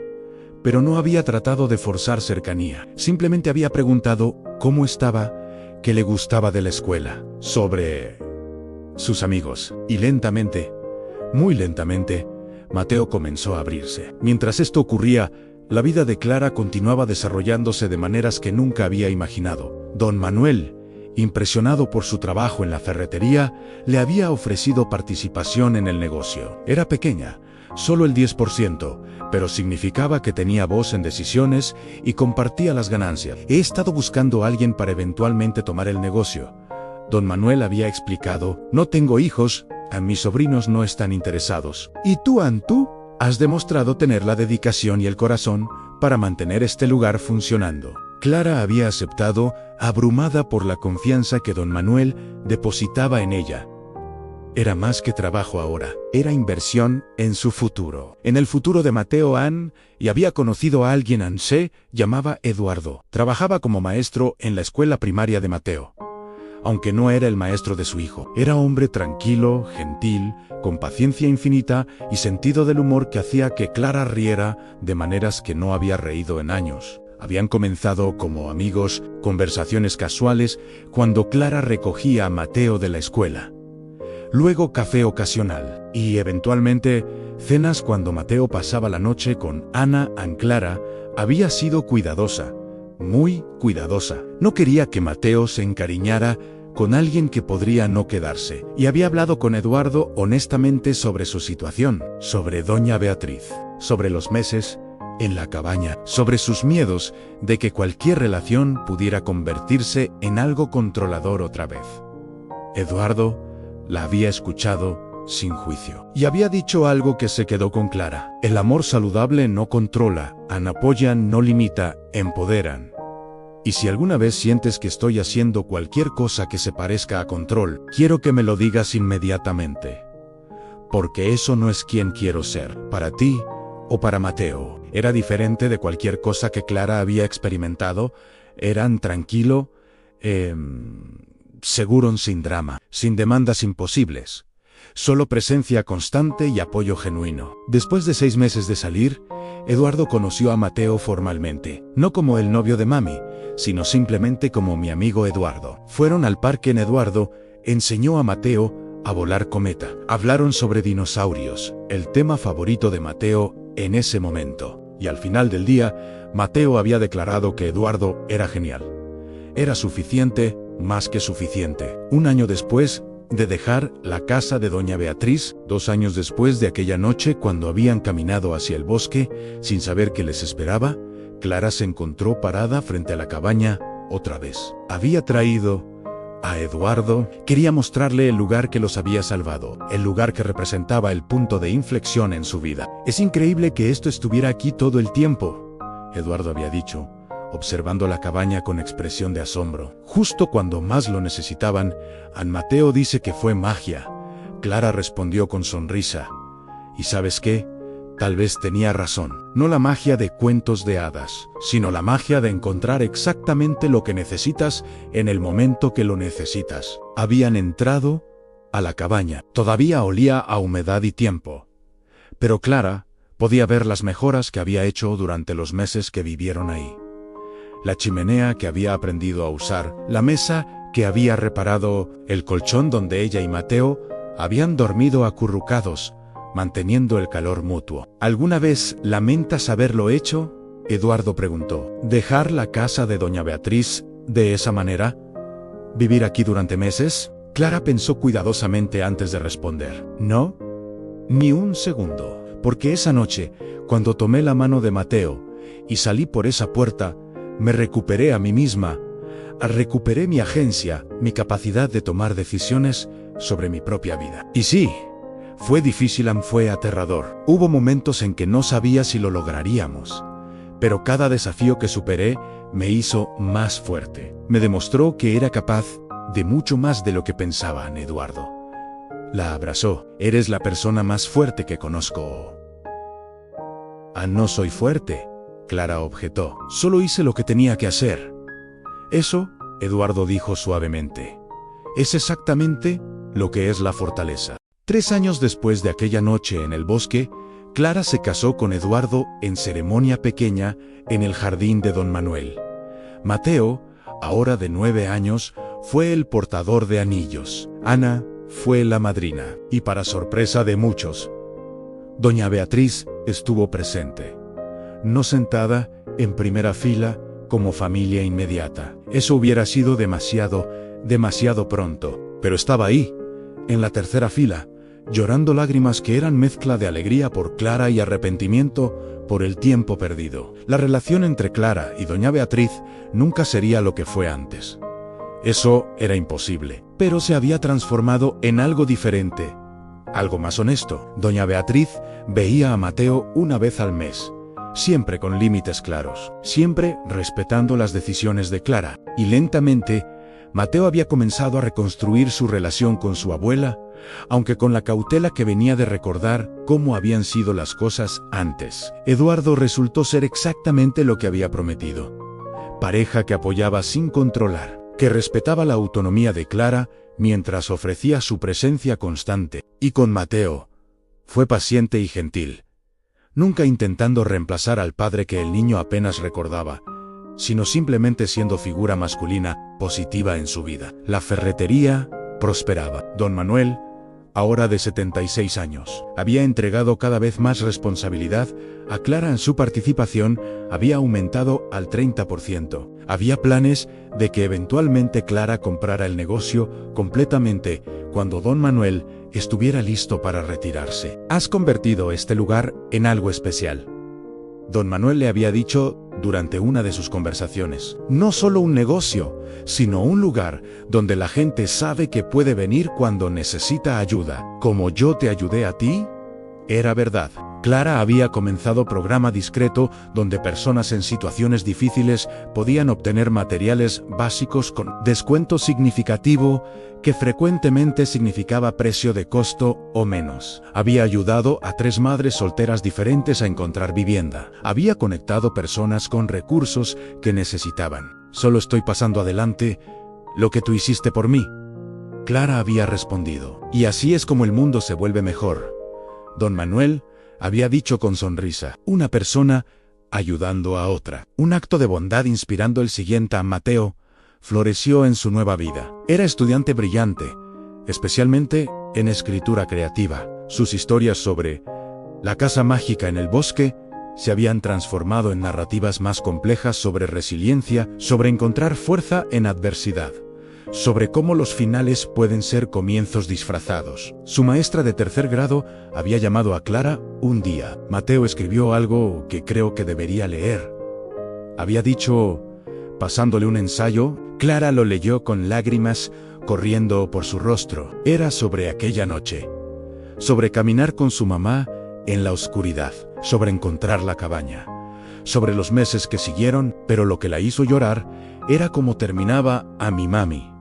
pero no había tratado de forzar cercanía. Simplemente había preguntado cómo estaba, qué le gustaba de la escuela, sobre sus amigos. Y lentamente, muy lentamente, Mateo comenzó a abrirse. Mientras esto ocurría, la vida de Clara continuaba desarrollándose de maneras que nunca había imaginado. Don Manuel, impresionado por su trabajo en la ferretería, le había ofrecido participación en el negocio. Era pequeña, solo el 10%, pero significaba que tenía voz en decisiones y compartía las ganancias. He estado buscando a alguien para eventualmente tomar el negocio. Don Manuel había explicado, no tengo hijos, A mis sobrinos no están interesados. Y tú, Antú, has demostrado tener la dedicación y el corazón para mantener este lugar funcionando. Clara había aceptado, abrumada por la confianza que don Manuel depositaba en ella. Era más que trabajo ahora, era inversión en su futuro. En el futuro de Mateo Ann, y había conocido a alguien se llamaba Eduardo. Trabajaba como maestro en la escuela primaria de Mateo. Aunque no era el maestro de su hijo. Era hombre tranquilo, gentil, con paciencia infinita y sentido del humor que hacía que Clara riera de maneras que no había reído en años. Habían comenzado como amigos, conversaciones casuales, cuando Clara recogía a Mateo de la escuela. Luego café ocasional, y eventualmente cenas cuando Mateo pasaba la noche con Ana. Clara había sido cuidadosa, muy cuidadosa. No quería que Mateo se encariñara con alguien que podría no quedarse, y había hablado con Eduardo honestamente sobre su situación, sobre doña Beatriz, sobre los meses en la cabaña, sobre sus miedos de que cualquier relación pudiera convertirse en algo controlador otra vez. Eduardo la había escuchado sin juicio, y había dicho algo que se quedó con Clara. El amor saludable no controla, apoyan, no limita, empoderan. Y si alguna vez sientes que estoy haciendo cualquier cosa que se parezca a control, quiero que me lo digas inmediatamente. Porque eso no es quien quiero ser, para ti o para Mateo. Era diferente de cualquier cosa que Clara había experimentado. Eran tranquilo, seguro, sin drama, sin demandas imposibles. Solo presencia constante y apoyo genuino. Después de 6 meses de salir, Eduardo conoció a Mateo formalmente, no como el novio de mami, sino simplemente como mi amigo Eduardo. Fueron al parque en Eduardo enseñó a Mateo a volar cometa. Hablaron sobre dinosaurios, el tema favorito de Mateo en ese momento. Y al final del día, Mateo había declarado que Eduardo era genial. Era suficiente, más que suficiente. 1 año después de dejar la casa de doña Beatriz, 2 años después de aquella noche cuando habían caminado hacia el bosque, sin saber qué les esperaba, Clara se encontró parada frente a la cabaña otra vez. Había traído a Eduardo, quería mostrarle el lugar que los había salvado, el lugar que representaba el punto de inflexión en su vida. Es increíble que esto estuviera aquí todo el tiempo, Eduardo había dicho, observando la cabaña con expresión de asombro. Justo cuando más lo necesitaban, Mateo dice que fue magia. Clara respondió con sonrisa. ¿Y sabes qué? Tal vez tenía razón. No la magia de cuentos de hadas, sino la magia de encontrar exactamente lo que necesitas en el momento que lo necesitas. Habían entrado a la cabaña. Todavía olía a humedad y tiempo. Pero Clara podía ver las mejoras que había hecho durante los meses que vivieron ahí. La chimenea que había aprendido a usar, la mesa que había reparado, el colchón donde ella y Mateo habían dormido acurrucados, manteniendo el calor mutuo. ¿Alguna vez lamentas haberlo hecho? Eduardo preguntó. ¿Dejar la casa de doña Beatriz de esa manera? ¿Vivir aquí durante meses? Clara pensó cuidadosamente antes de responder. No, ni un segundo, porque esa noche, cuando tomé la mano de Mateo y salí por esa puerta, me recuperé a mí misma, recuperé mi agencia, mi capacidad de tomar decisiones sobre mi propia vida. Y sí, fue difícil, fue aterrador. Hubo momentos en que no sabía si lo lograríamos, pero cada desafío que superé me hizo más fuerte. Me demostró que era capaz de mucho más de lo que pensaba, Eduardo. La abrazó. Eres la persona más fuerte que conozco. No soy fuerte, Clara objetó. Solo hice lo que tenía que hacer. Eso, Eduardo dijo suavemente, es exactamente lo que es la fortaleza. 3 años después de aquella noche en el bosque, Clara se casó con Eduardo en ceremonia pequeña en el jardín de don Manuel. Mateo, ahora de 9 años, fue el portador de anillos. Ana fue la madrina. Y para sorpresa de muchos, doña Beatriz estuvo presente. No sentada en primera fila como familia inmediata. Eso hubiera sido demasiado pronto. Pero estaba ahí, en la tercera fila, llorando lágrimas que eran mezcla de alegría por Clara y arrepentimiento por el tiempo perdido. La relación entre Clara y doña Beatriz nunca sería lo que fue antes. Eso era imposible, pero se había transformado en algo diferente, algo más honesto. Doña Beatriz veía a Mateo una vez al mes, siempre con límites claros, siempre respetando las decisiones de Clara. Y lentamente, Mateo había comenzado a reconstruir su relación con su abuela, aunque con la cautela que venía de recordar cómo habían sido las cosas antes. Eduardo resultó ser exactamente lo que había prometido. Pareja que apoyaba sin controlar, que respetaba la autonomía de Clara mientras ofrecía su presencia constante. Y con Mateo, fue paciente y gentil, nunca intentando reemplazar al padre que el niño apenas recordaba, sino simplemente siendo figura masculina positiva en su vida. La ferretería prosperaba. Don Manuel, ahora de 76 años, había entregado cada vez más responsabilidad a Clara. En su participación había aumentado al 30%. Había planes de que eventualmente Clara comprara el negocio completamente cuando Don Manuel estuviera listo para retirarse. Has convertido este lugar en algo especial, Don Manuel le había dicho durante una de sus conversaciones. No solo un negocio, sino un lugar donde la gente sabe que puede venir cuando necesita ayuda. Como yo te ayudé a ti, era verdad. Clara había comenzado programa discreto donde personas en situaciones difíciles podían obtener materiales básicos con descuento significativo que frecuentemente significaba precio de costo o menos. Había ayudado a 3 madres solteras diferentes a encontrar vivienda. Había conectado personas con recursos que necesitaban. Solo estoy pasando adelante lo que tú hiciste por mí, Clara había respondido. Y así es como el mundo se vuelve mejor. Don Manuel había dicho con sonrisa, una persona ayudando a otra. Un acto de bondad inspirando el siguiente a Mateo, floreció en su nueva vida. Era estudiante brillante, especialmente en escritura creativa. Sus historias sobre la casa mágica en el bosque se habían transformado en narrativas más complejas sobre resiliencia, sobre encontrar fuerza en adversidad, sobre cómo los finales pueden ser comienzos disfrazados. Su maestra de 3er grado había llamado a Clara un día. Mateo escribió algo que creo que debería leer. Había dicho, pasándole un ensayo. Clara lo leyó con lágrimas corriendo por su rostro. Era sobre aquella noche, sobre caminar con su mamá en la oscuridad, sobre encontrar la cabaña, sobre los meses que siguieron, pero lo que la hizo llorar era cómo terminaba a mi mami.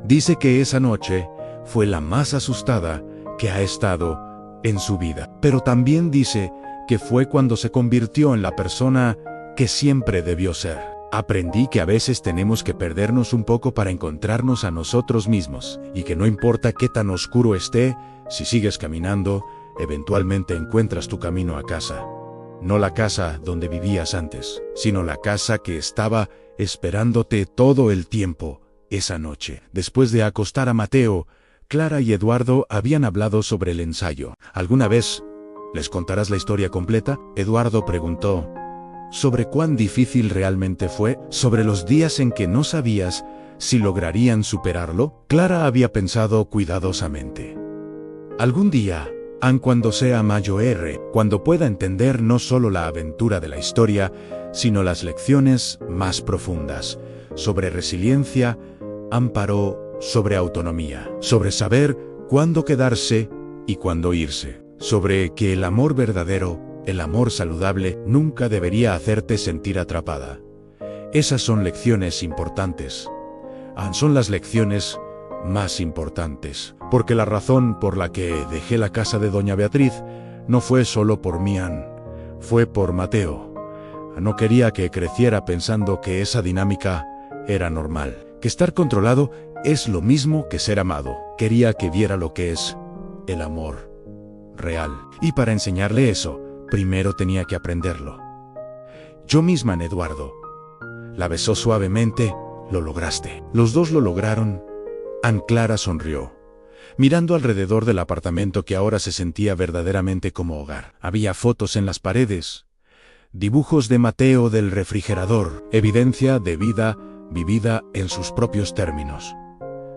Dice que esa noche fue la más asustada que ha estado en su vida, pero también dice que fue cuando se convirtió en la persona que siempre debió ser. Aprendí que a veces tenemos que perdernos un poco para encontrarnos a nosotros mismos, y que no importa qué tan oscuro esté, si sigues caminando, eventualmente encuentras tu camino a casa. No la casa donde vivías antes, sino la casa que estaba esperándote todo el tiempo esa noche. Después de acostar a Mateo, Clara y Eduardo habían hablado sobre el ensayo. ¿Alguna vez les contarás la historia completa?, Eduardo preguntó. ¿Sobre cuán difícil realmente fue? ¿Sobre los días en que no sabías si lograrían superarlo? Clara había pensado cuidadosamente. Algún día, aun cuando sea mayor, cuando pueda entender no solo la aventura de la historia, sino las lecciones más profundas, sobre resiliencia, amparo, sobre autonomía, sobre saber cuándo quedarse y cuándo irse, sobre que el amor verdadero, el amor saludable, nunca debería hacerte sentir atrapada. Esas son lecciones importantes. Son las lecciones más importantes, porque la razón por la que dejé la casa de doña Beatriz no fue solo por mí, fue por Mateo. No quería que creciera pensando que esa dinámica era normal, que estar controlado es lo mismo que ser amado. Quería que viera lo que es el amor real. Y para enseñarle eso, primero tenía que aprenderlo. Yo misma, en Eduardo. La besó suavemente. Lo lograste. Los dos lo lograron. Clara sonrió, mirando alrededor del apartamento que ahora se sentía verdaderamente como hogar. Había fotos en las paredes, dibujos de Mateo del refrigerador, evidencia de vida vivida en sus propios términos.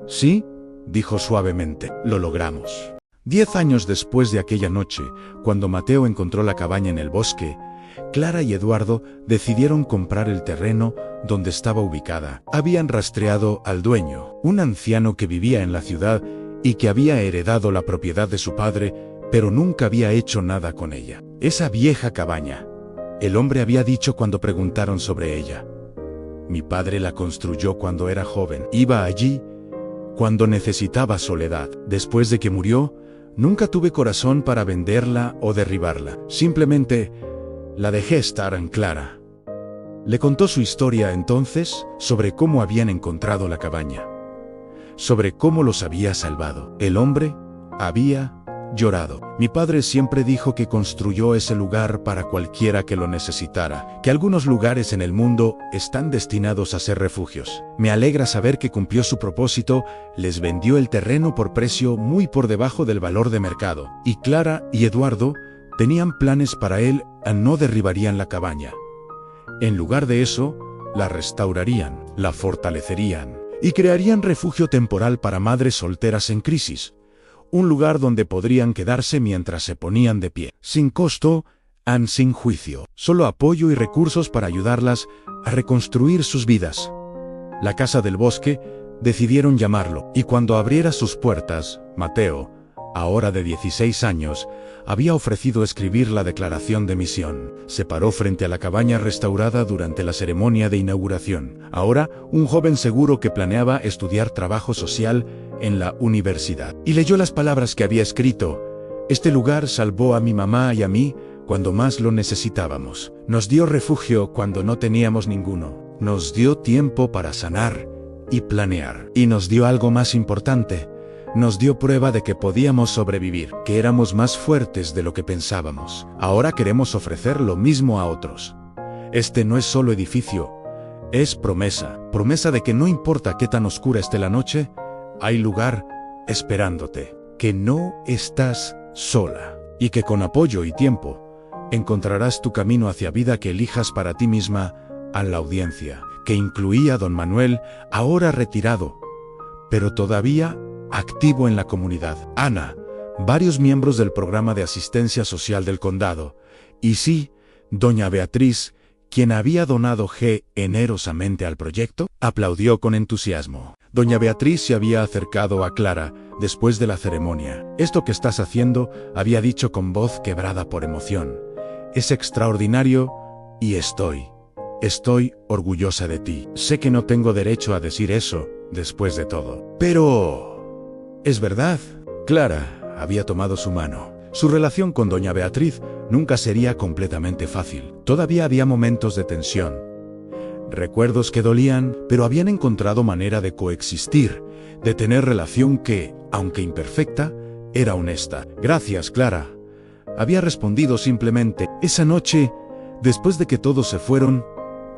Sí, dijo suavemente, lo logramos. 10 años después de aquella noche, cuando Mateo encontró la cabaña en el bosque, Clara y Eduardo decidieron comprar el terreno donde estaba ubicada. Habían rastreado al dueño, un anciano que vivía en la ciudad y que había heredado la propiedad de su padre, pero nunca había hecho nada con ella. Esa vieja cabaña, el hombre había dicho cuando preguntaron sobre ella. Mi padre la construyó cuando era joven. Iba allí cuando necesitaba soledad. Después de que murió, nunca tuve corazón para venderla o derribarla. Simplemente la dejé estar anclara. Le contó su historia entonces sobre cómo habían encontrado la cabaña, sobre cómo los había salvado. El hombre había llorado. Mi padre siempre dijo que construyó ese lugar para cualquiera que lo necesitara, que algunos lugares en el mundo están destinados a ser refugios. Me alegra saber que cumplió su propósito, les vendió el terreno por precio muy por debajo del valor de mercado, y Clara y Eduardo tenían planes para él, no derribarían la cabaña. En lugar de eso, la restaurarían, la fortalecerían y crearían refugio temporal para madres solteras en crisis. Un lugar donde podrían quedarse mientras se ponían de pie, sin costo, sin juicio, solo apoyo y recursos para ayudarlas a reconstruir sus vidas. La Casa del Bosque decidieron llamarlo, y cuando abriera sus puertas, Mateo, ahora de 16 años, había ofrecido escribir la declaración de misión. Se paró frente a la cabaña restaurada durante la ceremonia de inauguración. Ahora, un joven seguro que planeaba estudiar trabajo social en la universidad. Y leyó las palabras que había escrito. Este lugar salvó a mi mamá y a mí cuando más lo necesitábamos. Nos dio refugio cuando no teníamos ninguno. Nos dio tiempo para sanar y planear. Y nos dio algo más importante. Nos dio prueba de que podíamos sobrevivir, que éramos más fuertes de lo que pensábamos. Ahora queremos ofrecer lo mismo a otros. Este no es solo edificio, es promesa. Promesa de que no importa qué tan oscura esté la noche, hay lugar esperándote, que no estás sola, y que con apoyo y tiempo, encontrarás tu camino hacia vida que elijas para ti misma. A la audiencia, que incluía a don Manuel, ahora retirado, pero todavía activo en la comunidad, Ana, varios miembros del programa de asistencia social del condado, y sí, doña Beatriz, quien había donado generosamente al proyecto, aplaudió con entusiasmo. Doña Beatriz se había acercado a Clara después de la ceremonia. Esto que estás haciendo, había dicho con voz quebrada por emoción, es extraordinario y estoy orgullosa de ti. Sé que no tengo derecho a decir eso, después de todo. Pero es verdad. Clara había tomado su mano. Su relación con doña Beatriz nunca sería completamente fácil. Todavía había momentos de tensión. Recuerdos que dolían, pero habían encontrado manera de coexistir, de tener relación que, aunque imperfecta, era honesta. Gracias, Clara. Había respondido simplemente. Esa noche, después de que todos se fueron,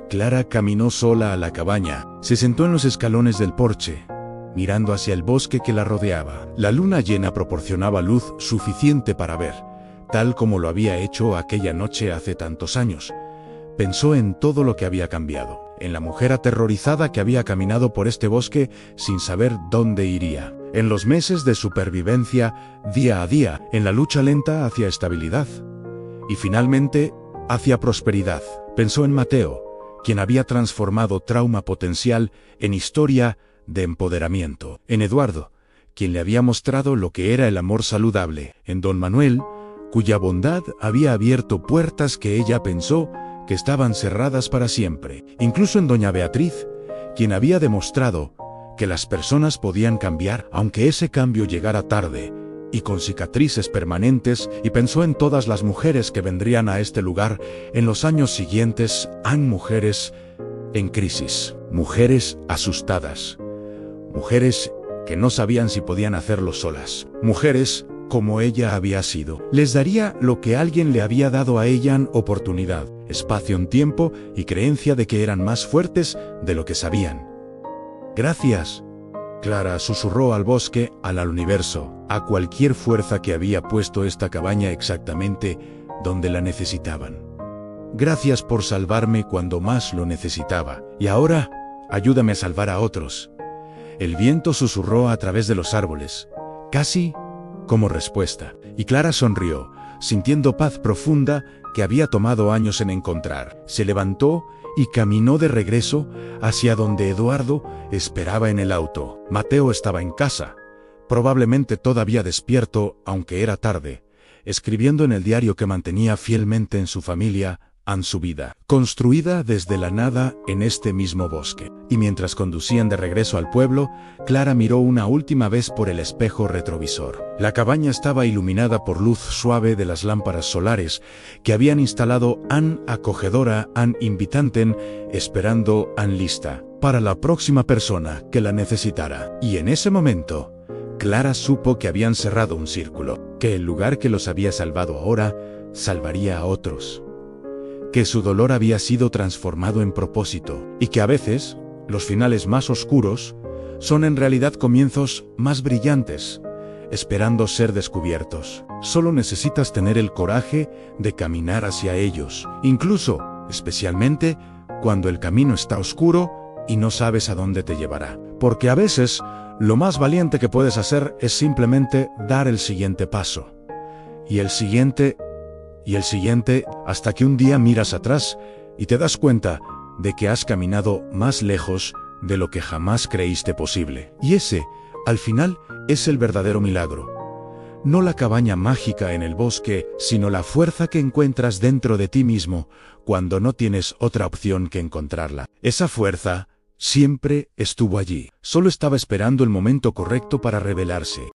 Clara caminó sola a la cabaña. Se sentó en los escalones del porche, mirando hacia el bosque que la rodeaba. La luna llena proporcionaba luz suficiente para ver, tal como lo había hecho aquella noche hace tantos años. Pensó en todo lo que había cambiado, en la mujer aterrorizada que había caminado por este bosque sin saber dónde iría, en los meses de supervivencia día a día, en la lucha lenta hacia estabilidad y finalmente hacia prosperidad. Pensó en Mateo, quien había transformado trauma potencial en historia de empoderamiento, en Eduardo, quien le había mostrado lo que era el amor saludable, en don Manuel, cuya bondad había abierto puertas que ella pensó que estaban cerradas para siempre, incluso en doña Beatriz, quien había demostrado que las personas podían cambiar, aunque ese cambio llegara tarde y con cicatrices permanentes, y pensó en todas las mujeres que vendrían a este lugar en los años siguientes, mujeres en crisis, mujeres asustadas, mujeres que no sabían si podían hacerlo solas, mujeres como ella había sido. Les daría lo que alguien le había dado a ella: oportunidad, espacio en tiempo y creencia de que eran más fuertes de lo que sabían. Gracias, Clara susurró al bosque, al universo, a cualquier fuerza que había puesto esta cabaña exactamente donde la necesitaban. Gracias por salvarme cuando más lo necesitaba, y ahora, ayúdame a salvar a otros. El viento susurró a través de los árboles, casi como respuesta, y Clara sonrió, sintiendo paz profunda que había tomado años en encontrar. Se levantó y caminó de regreso hacia donde Eduardo esperaba en el auto. Mateo estaba en casa, probablemente todavía despierto, aunque era tarde, escribiendo en el diario que mantenía fielmente en su familia, su vida, construida desde la nada en este mismo bosque. Y mientras conducían de regreso al pueblo, Clara miró una última vez por el espejo retrovisor. La cabaña estaba iluminada por luz suave de las lámparas solares que habían instalado acogedora, invitanten, esperando lista para la próxima persona que la necesitara. Y en ese momento, Clara supo que habían cerrado un círculo, que el lugar que los había salvado ahora salvaría a otros, que su dolor había sido transformado en propósito, y que a veces, los finales más oscuros son en realidad comienzos más brillantes, esperando ser descubiertos. Solo necesitas tener el coraje de caminar hacia ellos, incluso, especialmente, cuando el camino está oscuro y no sabes a dónde te llevará. Porque a veces, lo más valiente que puedes hacer es simplemente dar el siguiente paso. Y el siguiente, hasta que un día miras atrás y te das cuenta de que has caminado más lejos de lo que jamás creíste posible. Y ese, al final, es el verdadero milagro. No la cabaña mágica en el bosque, sino la fuerza que encuentras dentro de ti mismo cuando no tienes otra opción que encontrarla. Esa fuerza siempre estuvo allí, solo estaba esperando el momento correcto para revelarse.